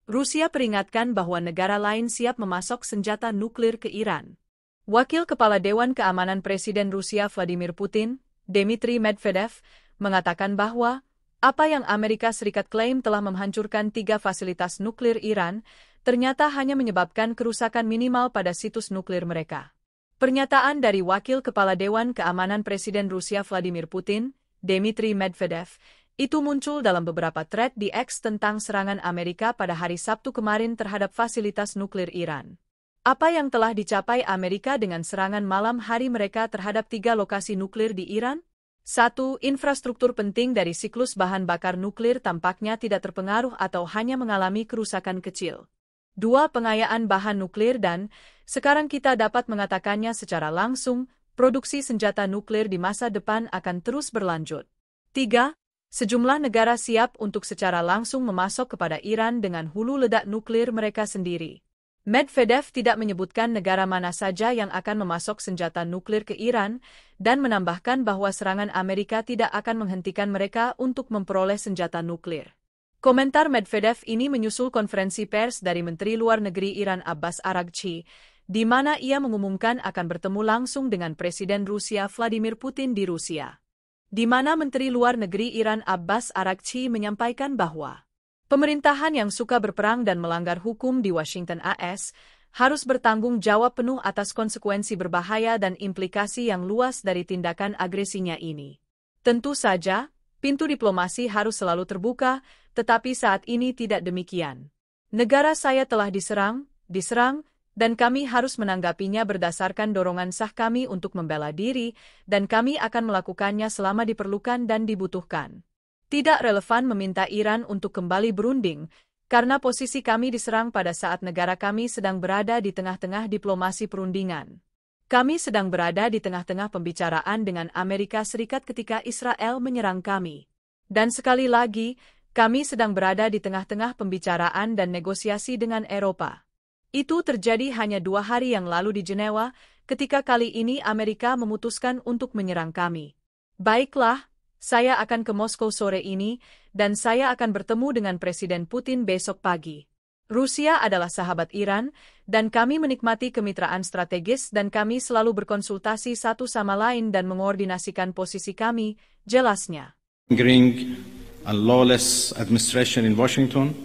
Rusia peringatkan bahwa negara lain siap memasok senjata nuklir ke Iran. Wakil Kepala Dewan Keamanan Presiden Rusia Vladimir Putin, Dmitry Medvedev, mengatakan bahwa apa yang Amerika Serikat klaim telah menghancurkan 3 fasilitas nuklir Iran, ternyata hanya menyebabkan kerusakan minimal pada situs nuklir mereka. Pernyataan dari Wakil Kepala Dewan Keamanan Presiden Rusia Vladimir Putin, Dmitry Medvedev, itu muncul dalam beberapa thread di X tentang serangan Amerika pada hari Sabtu kemarin terhadap fasilitas nuklir Iran. Apa yang telah dicapai Amerika dengan serangan malam hari mereka terhadap 3 lokasi nuklir di Iran? 1. Infrastruktur penting dari siklus bahan bakar nuklir tampaknya tidak terpengaruh atau hanya mengalami kerusakan kecil. 2. Pengayaan bahan nuklir dan, sekarang kita dapat mengatakannya secara langsung, produksi senjata nuklir di masa depan akan terus berlanjut. 3. Sejumlah negara siap untuk secara langsung memasok kepada Iran dengan hulu ledak nuklir mereka sendiri. Medvedev tidak menyebutkan negara mana saja yang akan memasok senjata nuklir ke Iran, dan menambahkan bahwa serangan Amerika tidak akan menghentikan mereka untuk memperoleh senjata nuklir. Komentar Medvedev ini menyusul konferensi pers dari Menteri Luar Negeri Iran Abbas Araghchi, di mana ia mengumumkan akan bertemu langsung dengan Presiden Rusia Vladimir Putin di Rusia. Di mana Menteri Luar Negeri Iran Abbas Araghchi menyampaikan bahwa pemerintahan yang suka berperang dan melanggar hukum di Washington AS harus bertanggung jawab penuh atas konsekuensi berbahaya dan implikasi yang luas dari tindakan agresinya ini. Tentu saja, pintu diplomasi harus selalu terbuka, tetapi saat ini tidak demikian. Negara saya telah diserang, dan kami harus menanggapinya berdasarkan dorongan sah kami untuk membela diri, dan kami akan melakukannya selama diperlukan dan dibutuhkan. Tidak relevan meminta Iran untuk kembali berunding, karena posisi kami diserang pada saat negara kami sedang berada di tengah-tengah diplomasi perundingan. Kami sedang berada di tengah-tengah pembicaraan dengan Amerika Serikat ketika Israel menyerang kami. Dan sekali lagi, kami sedang berada di tengah-tengah pembicaraan dan negosiasi dengan Eropa. Itu terjadi hanya 2 hari yang lalu di Jenewa, ketika kali ini Amerika memutuskan untuk menyerang kami. Baiklah, saya akan ke Moskow sore ini, dan saya akan bertemu dengan Presiden Putin besok pagi. Rusia adalah sahabat Iran, dan kami menikmati kemitraan strategis dan kami selalu berkonsultasi satu sama lain dan mengoordinasikan posisi kami, jelasnya. A lawless administration in Washington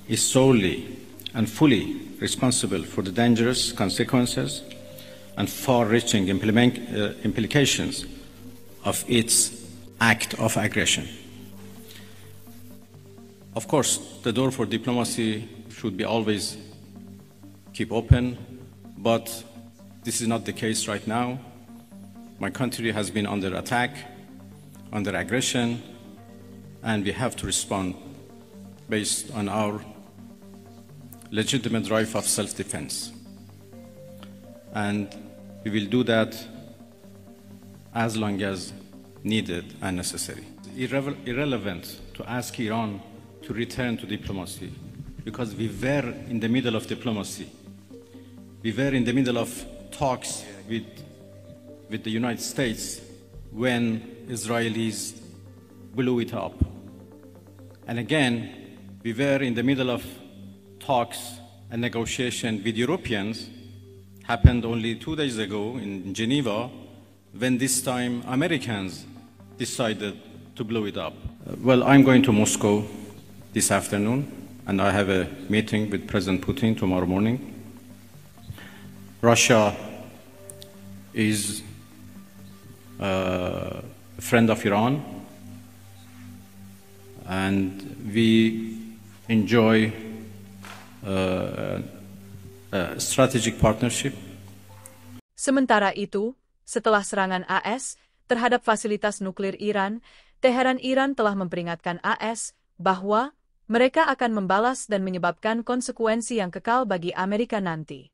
is solely and fully responsible for the dangerous consequences and far-reaching implications of its act of aggression. Of course, the door for diplomacy should be always keep open, but this is not the case right now. My country has been under attack, under aggression, and we have to respond based on our legitimate right of self-defense. And we will do that as long as needed and necessary. Irrelevant to ask Iran to return to diplomacy, because we were in the middle of diplomacy. We were in the middle of talks with the United States when Israelis blew it up. And again, we were in the middle of talks and negotiation with Europeans, happened only 2 days ago in Geneva, when this time Americans decided to blow it up. Well, I'm going to Moscow this afternoon, and I have a meeting with President Putin tomorrow morning. Russia is a friend of Iran, and we enjoy a strategic partnership. Sementara itu, setelah serangan AS terhadap fasilitas nuklir Iran, Teheran Iran telah memperingatkan AS bahwa mereka akan membalas dan menyebabkan konsekuensi yang kekal bagi Amerika nanti.